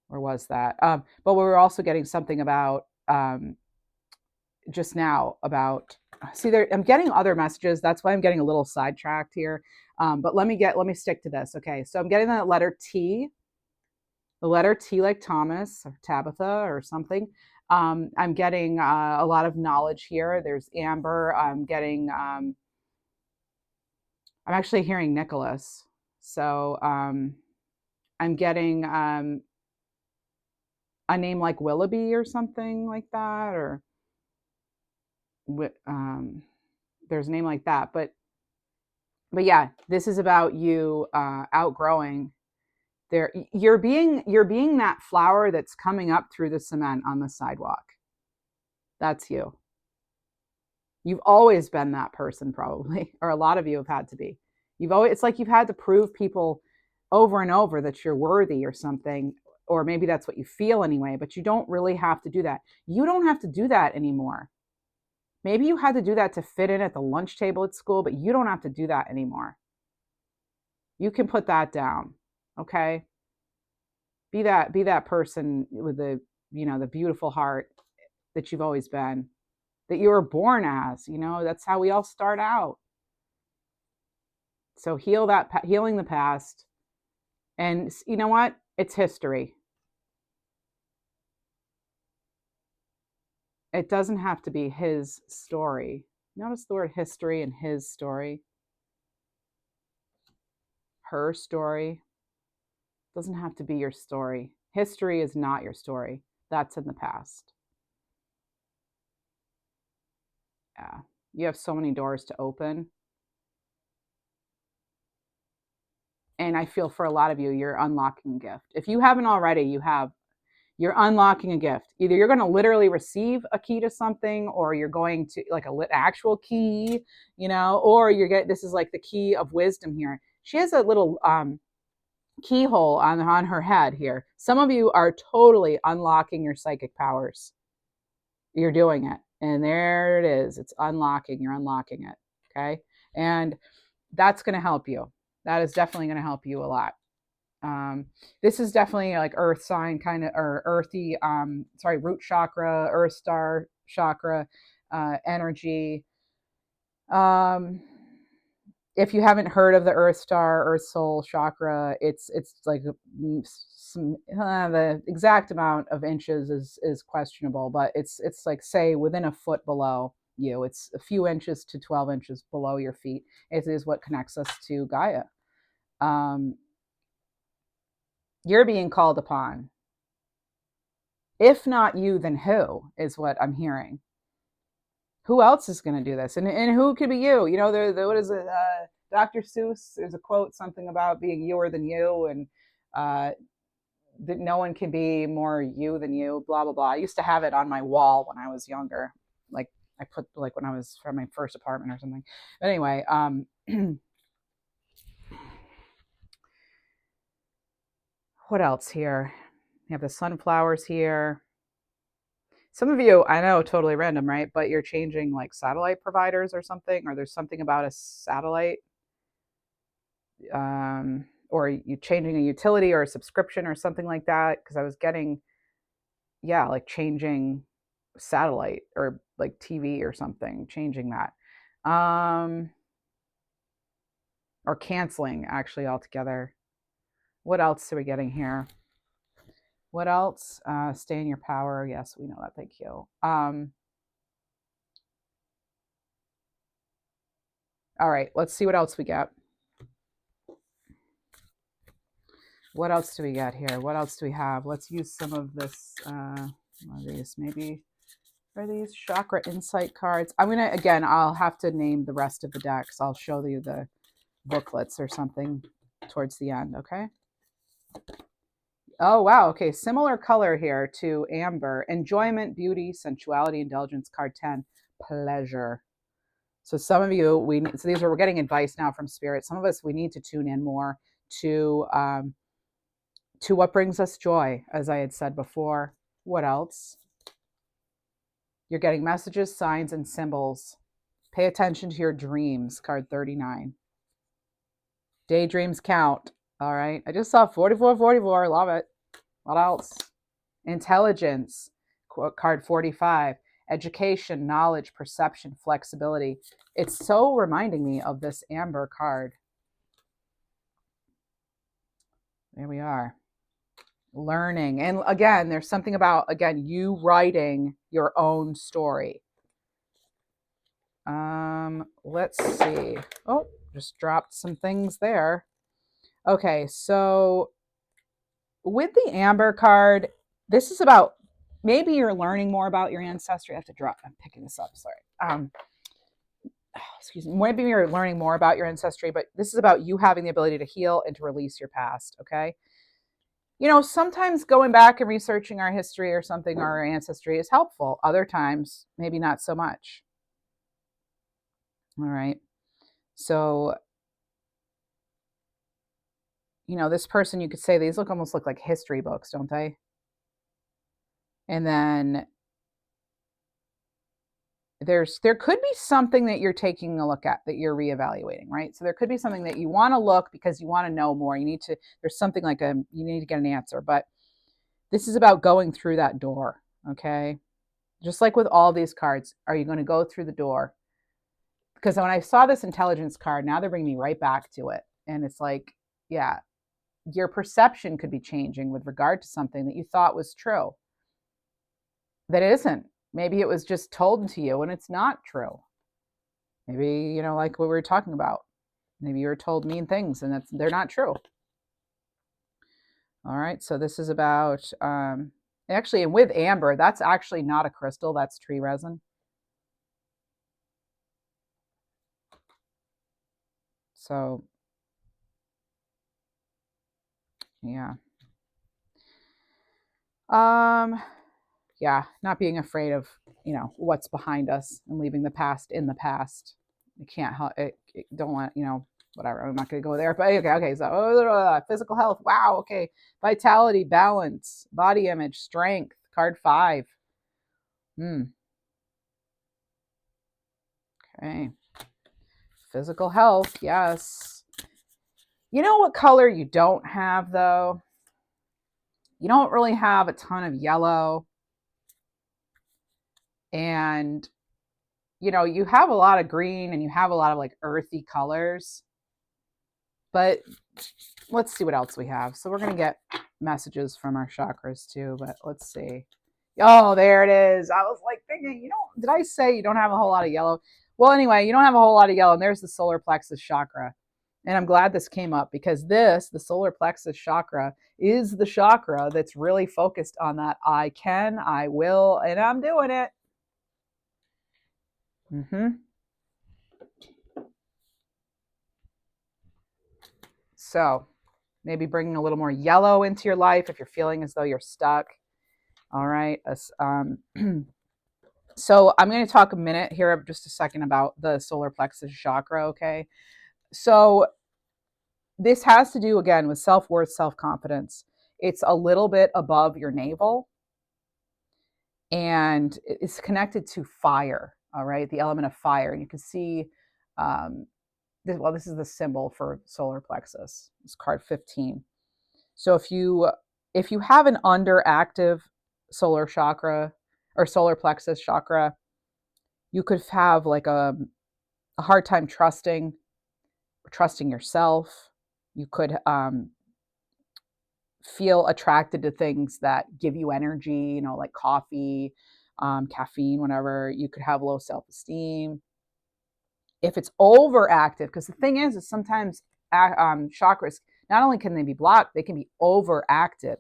Where was that? But we were also getting something about just now about, see there, I'm getting other messages. That's why I'm getting a little sidetracked here. But let me stick to this. Okay. So I'm getting the letter T, like Thomas or Tabitha or something. I'm getting a lot of knowledge here. There's Amber. I'm getting, I'm actually hearing Nicholas. So I'm getting a name like Willoughby or something like that, or there's a name like that. But yeah, this is about you outgrowing there. You're being that flower that's coming up through the cement on the sidewalk. That's you. You've always been that person, probably, or a lot of you have had to be. It's like you've had to prove people over and over that you're worthy or something, or maybe that's what you feel anyway, but you don't really have to do that. You don't have to do that anymore. Maybe you had to do that to fit in at the lunch table at school, but you don't have to do that anymore. You can put that down, okay? Be that person with the beautiful heart that you've always been, that you were born as. That's how we all start out. So healing the past, and you know what? It's history. It doesn't have to be his story. Notice the word history and his story. Her story. It doesn't have to be your story. History is not your story. That's in the past. Yeah. You have so many doors to open. And I feel for a lot of you, you're unlocking a gift. If you haven't already, you're unlocking a gift. Either you're going to literally receive a key to something, or you're going to like actual key, or this is like the key of wisdom here. She has a little keyhole on her head here. Some of you are totally unlocking your psychic powers. You're doing it. And there it is. It's unlocking. You're unlocking it. Okay. And that's going to help you. That is definitely going to help you a lot. This is definitely like earth sign kind of, or earthy, root chakra, earth star chakra, energy. If you haven't heard of the earth star, earth soul chakra, it's like the exact amount of inches is questionable, but it's like, say, within a foot below you. It's a few inches to 12 inches below your feet. It is what connects us to Gaia. You're being called upon. If not you, then who, is what I'm hearing. Who else is going to do this? And who could be you? What is it? Dr. Seuss, there's a quote, something about being youer than you, and that no one can be more you than you, blah, blah, blah. I used to have it on my wall when I was younger. Like I put, like when I was from my first apartment or something. But anyway, what else here? You have the sunflowers here. Some of you, I know, totally random, right? But you're changing like satellite providers or something, or there's something about a satellite, or you changing a utility or a subscription or something like that. Because I was getting, like changing satellite or like TV or something, changing that, or canceling actually altogether. What else are we getting here? What else? Stay in your power. Yes, we know that. Thank you. All right, let's see what else we get. What else do we get here? What else do we have? Let's use some of this. These maybe are these chakra insight cards. I'll have to name the rest of the decks. I'll show you the booklets or something towards the end. Okay. Oh, wow. Okay. Similar color here to Amber. Enjoyment, beauty, sensuality, indulgence. Card 10, pleasure. So some of you, we're getting advice now from Spirit. Some of us, we need to tune in more to what brings us joy, as I had said before. What else? You're getting messages, signs, and symbols. Pay attention to your dreams. Card 39. Daydreams count. All right. I just saw 4444. Love it. What else? Intelligence. Card 45. education, knowledge, perception, flexibility. It's so reminding me of this Amber card. There we are. Learning. And again, there's something about, again, you writing your own story. Let's see. Oh, just dropped some things there. Okay, so with the Amber card, this is about, maybe you're learning more about your ancestry. I have to drop, I'm picking this up, sorry. Excuse me. Maybe you're learning more about your ancestry, but this is about you having the ability to heal and to release your past, okay? You know, sometimes going back and researching our history or something, or our ancestry, is helpful. Other times, maybe not so much. All right. So, you know, this person, you could say these almost look like history books, don't they? And then there could be something that you're taking a look at, that you're reevaluating, right? So there could be something that you want to look because you want to know more. You need to, there's something like you need to get an answer, but this is about going through that door, okay? Just like with all these cards, are you going to go through the door? Because when I saw this intelligence card, now they're bringing me right back to it. And it's like, yeah, your perception could be changing with regard to something that you thought was true, that it isn't. Maybe it was just told to you and it's not true. Maybe, you know, like what we were talking about. Maybe you were told mean things and they're not true. All right, so this is about, actually, and with amber, that's actually not a crystal, that's tree resin. So, yeah. Yeah, not being afraid of, you know, what's behind us and leaving the past in the past. You can't help it, don't want, you know, whatever. I'm not going to go there, but okay. So physical health. Wow. Okay. Vitality, balance, body image, strength, card 5. Okay. Physical health. Yes. You know what color you don't have though? You don't really have a ton of yellow. And, you know, you have a lot of green and you have a lot of like earthy colors. But let's see what else we have. So we're going to get messages from our chakras too, but let's see. Oh, there it is. I was like thinking, you know, did I say you don't have a whole lot of yellow? Well, anyway, you don't have a whole lot of yellow, and there's the solar plexus chakra. And I'm glad this came up because this, the solar plexus chakra, is the chakra that's really focused on that I can, I will, and I'm doing it. So maybe bringing a little more yellow into your life if you're feeling as though you're stuck. All right. So I'm going to talk a minute here, just a second, about the solar plexus chakra, okay? So this has to do, again, with self-worth, self-confidence. It's a little bit above your navel, and it's connected to fire, all right? The element of fire. And you can see, this is the symbol for solar plexus. It's card 15. So if you have an underactive solar chakra or solar plexus chakra, you could have like a hard time trusting yourself. You could feel attracted to things that give you energy, you know, like coffee, caffeine, whatever. You could have low self-esteem. If it's overactive, because the thing is sometimes chakras, not only can they be blocked, they can be overactive.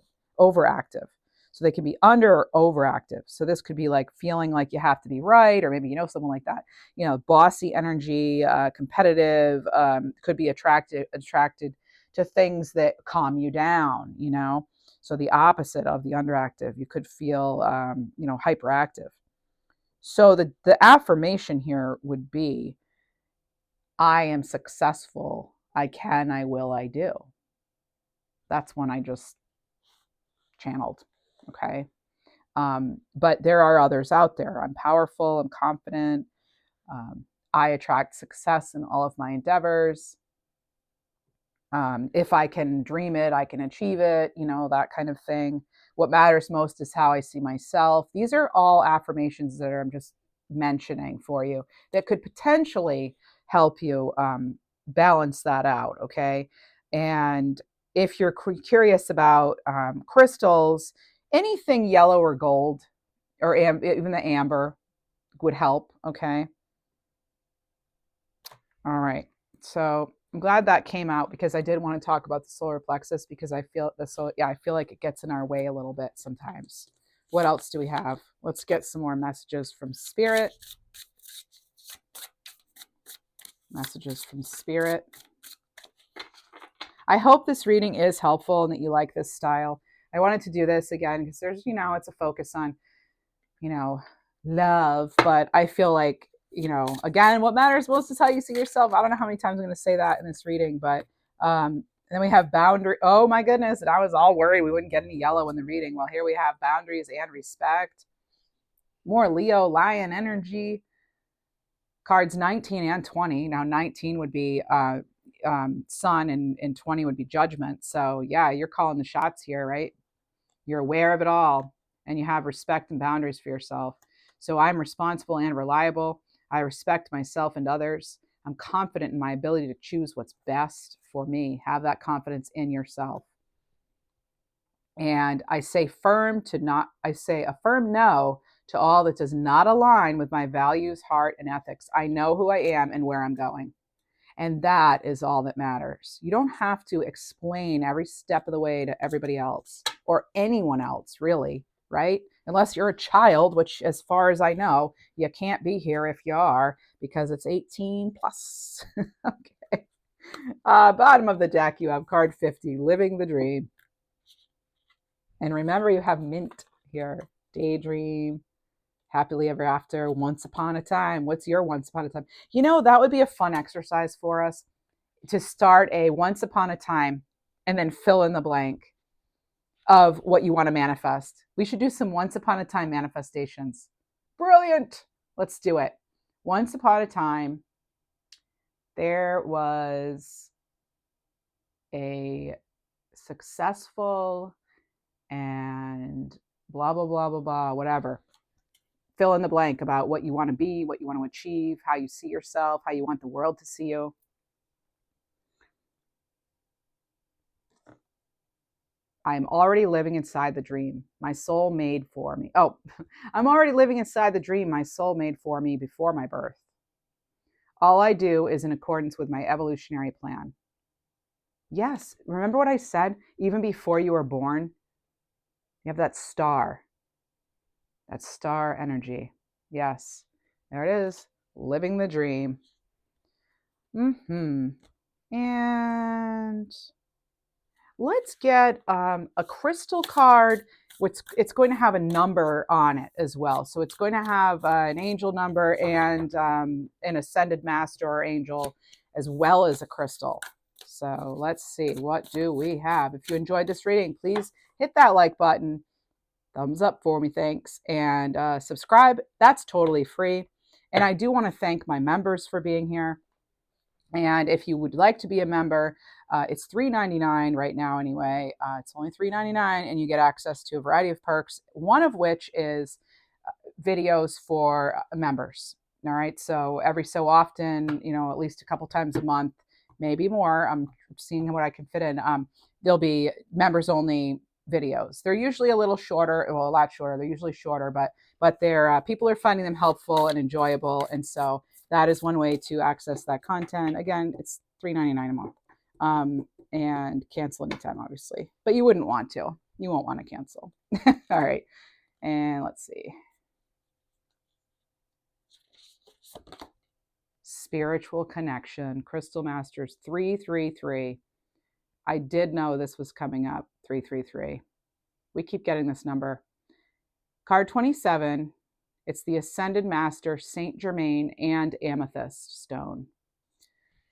So they can be under or overactive. So this could be like feeling like you have to be right, or maybe you know someone like that. You know, bossy energy, competitive, could be attracted to things that calm you down. You know, so the opposite of the underactive, you could feel, you know, hyperactive. So the affirmation here would be, I am successful. I can, I will, I do. That's one I just channeled. Okay. But there are others out there. I'm powerful. I'm confident. I attract success in all of my endeavors. If I can dream it, I can achieve it, you know, that kind of thing. What matters most is how I see myself. These are all affirmations that I'm just mentioning for you that could potentially help you balance that out, okay? And if you're curious about crystals, anything yellow or gold, or even the amber would help, okay? All right. So I'm glad that came out because I did want to talk about the solar plexus because I feel I feel like it gets in our way a little bit sometimes. What else do we have? Let's get some more messages from spirit. Messages from spirit. I hope this reading is helpful and that you like this style. I wanted to do this again because there's, you know, it's a focus on, you know, love, but I feel like, you know, again, what matters most is how you see yourself. I don't know how many times I'm going to say that in this reading, but then we have boundary. Oh my goodness. And I was all worried we wouldn't get any yellow in the reading. Well, here we have boundaries and respect. More Leo, lion energy. Cards 19 and 20. Now 19 would be sun and 20 would be judgment. So yeah, you're calling the shots here, right? You're aware of it all and you have respect and boundaries for yourself. So I'm responsible and reliable. I respect myself and others. I'm confident in my ability to choose what's best for me. Have that confidence in yourself. And I say a firm no to all that does not align with my values, heart, and ethics. I know who I am and where I'm going. And that is all that matters. You don't have to explain every step of the way to everybody else or anyone else, really, right? Unless you're a child, which, as far as I know, you can't be here if you are because it's 18 plus. Okay. Bottom of the deck, you have card 50, Living the Dream. And remember, you have Mint here. Daydream, happily ever after, once upon a time. What's your once upon a time? You know, that would be a fun exercise for us to start a once upon a time and then fill in the blank of what you want to manifest. We should do some once upon a time manifestations. Brilliant. Let's do it. Once upon a time, there was a successful and blah, blah, blah, blah, blah, whatever. Fill in the blank about what you want to be, what you want to achieve, how you see yourself, how you want the world to see you. I'm already living inside the dream my soul made for me. Oh, I'm already living inside the dream my soul made for me before my birth. All I do is in accordance with my evolutionary plan. Yes, remember what I said? Even before you were born, you have that star energy. Yes, there it is, living the dream. And let's get a crystal card. It's going to have a number on it as well. So it's going to have an angel number and an ascended master or angel, as well as a crystal. So let's see, what do we have? If you enjoyed this reading, please hit that like button. Thumbs up for me, thanks. And subscribe. That's totally free. And I do want to thank my members for being here. And if you would like to be a member, it's $3.99 right now anyway. It's only $3.99 and you get access to a variety of perks, one of which is videos for members. All right. So every so often, you know, at least a couple times a month, maybe more, I'm seeing what I can fit in. There'll be members only videos. They're usually a little shorter, well, a lot shorter. They're usually shorter, but they're people are finding them helpful and enjoyable. And so that is one way to access that content. Again, it's $3.99 a month, and cancel anytime, obviously. But you wouldn't want to. You won't want to cancel. All right. And let's see. Spiritual connection. Crystal Masters 333. I did know this was coming up. 333. We keep getting this number. Card 27. It's the Ascended Master, Saint Germain, and Amethyst Stone.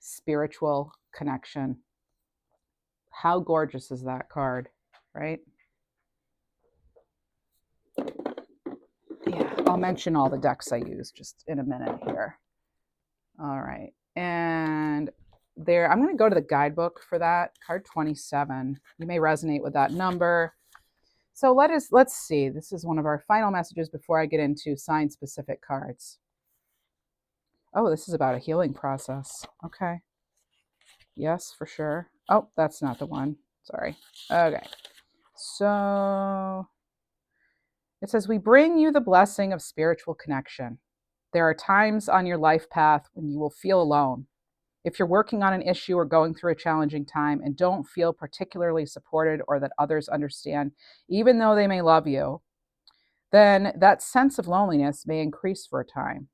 Spiritual connection. How gorgeous is that card, right? Yeah, I'll mention all the decks I use just in a minute here. All right. And there. I'm going to go to the guidebook for that. Card 27. You may resonate with that number. So let's see. This is one of our final messages before I get into sign-specific cards. Oh, this is about a healing process. Okay. Yes, for sure. Oh, that's not the one. Sorry. Okay. So it says, we bring you the blessing of spiritual connection. There are times on your life path when you will feel alone. If you're working on an issue or going through a challenging time and don't feel particularly supported or that others understand, even though they may love you, then that sense of loneliness may increase for a time.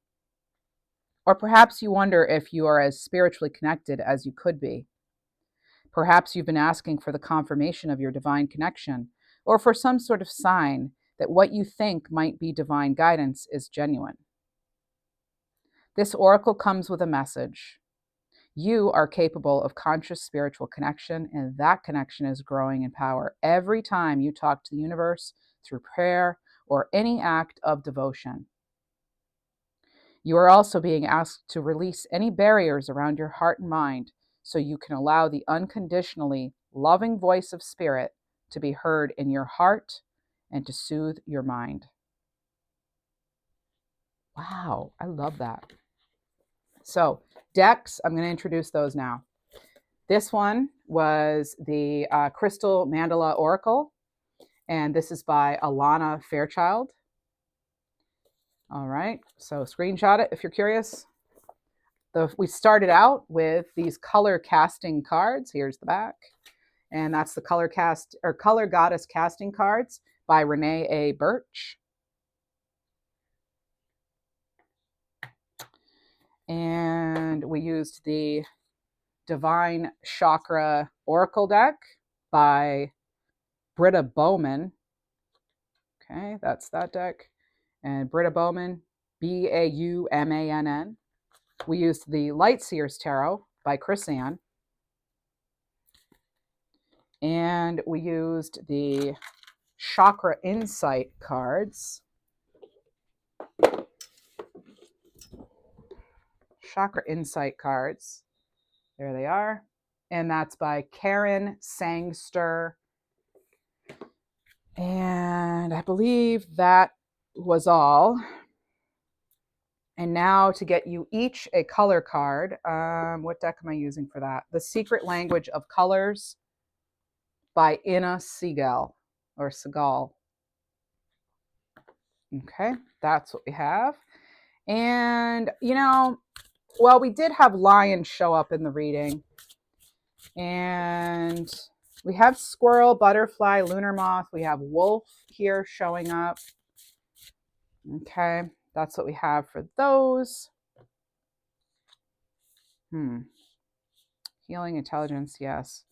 Or perhaps you wonder if you are as spiritually connected as you could be. Perhaps you've been asking for the confirmation of your divine connection, or for some sort of sign that what you think might be divine guidance is genuine. This oracle comes with a message. You are capable of conscious spiritual connection, and that connection is growing in power every time you talk to the universe through prayer or any act of devotion. You are also being asked to release any barriers around your heart and mind so you can allow the unconditionally loving voice of spirit to be heard in your heart and to soothe your mind. Wow, I love that. So, decks, I'm going to introduce those now. This one was the Crystal Mandala Oracle, and this is by Alana Fairchild. All right, so screenshot it if you're curious. We started out with these color casting cards. Here's the back, and that's the Color Goddess Casting Cards by Renee A. Birch. And we used the Divine Chakra Oracle deck by Britta Bowman. Okay, that's that deck. And Britta Bowman, Baumann. We used the Light Seers Tarot by Chris Ann. And we used the Chakra Insight cards. Chakra Insight cards. There they are. And that's by Karen Sangster. And I believe that was all. And now to get you each a color card. What deck am I using for that? The Secret Language of Colors by Ina Segal or Segal. Okay, that's what we have. And, well, we did have Lion show up in the reading. And we have Squirrel, Butterfly, Lunar Moth. We have Wolf here showing up. Okay, that's what we have for those. Healing Intelligence, yes.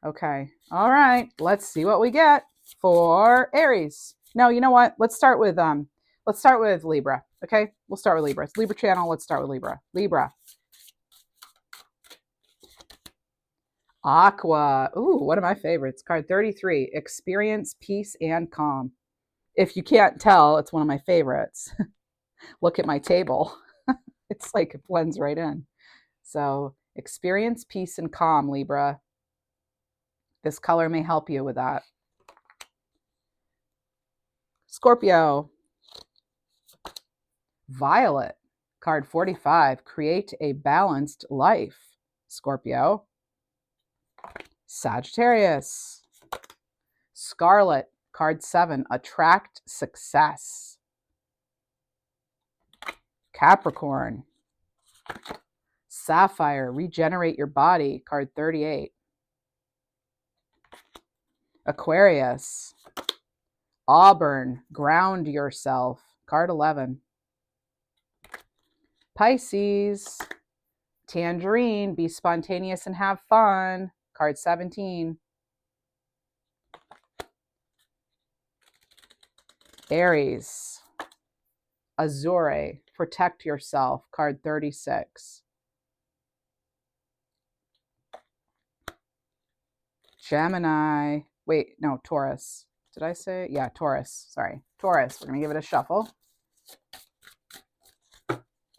Okay, all right. Let's see what we get for Aries. No, you know what? Let's start with Libra. Okay, we'll start with Libra. It's Libra channel. Let's start with Libra. Libra. Aqua. Ooh, one of my favorites. Card 33. Experience peace and calm. If you can't tell, it's one of my favorites. Look at my table. It's like it blends right in. So, experience peace and calm, Libra. This color may help you with that. Scorpio. Violet. Card 45. Create a balanced life, Scorpio. Sagittarius. Scarlet. Card 7. Attract success. Capricorn. Sapphire. Regenerate your body. Card 38. Aquarius. Auburn. Ground yourself. Card 11. Pisces. Tangerine. Be spontaneous and have fun. Card 17. Aries. Azure. Protect yourself. Card 36. Gemini. Wait, no, Taurus. Did I say? Yeah, Taurus. Sorry. Taurus. We're going to give it a shuffle.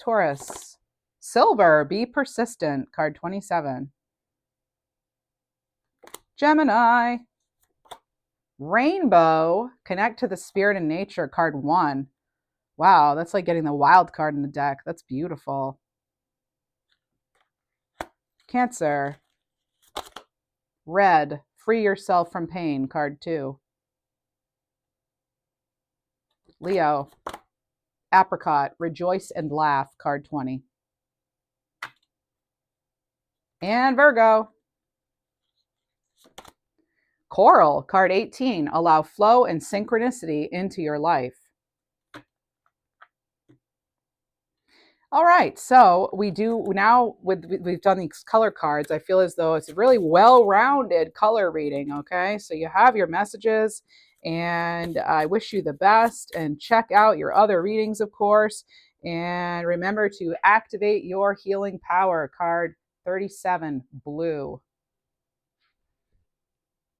Taurus. Silver, be persistent, card 27. Gemini. Rainbow, connect to the spirit and nature, card 1. Wow, that's like getting the wild card in the deck. That's beautiful. Cancer. Red, free yourself from pain, card 2. Leo. Apricot, rejoice and laugh, card 20. And Virgo. Coral, card 18, allow flow and synchronicity into your life. All right, so we've done these color cards. I feel as though it's a really well-rounded color reading, okay? So you have your messages, and I wish you the best, and check out your other readings, of course, and remember to activate your healing power, card 37, blue.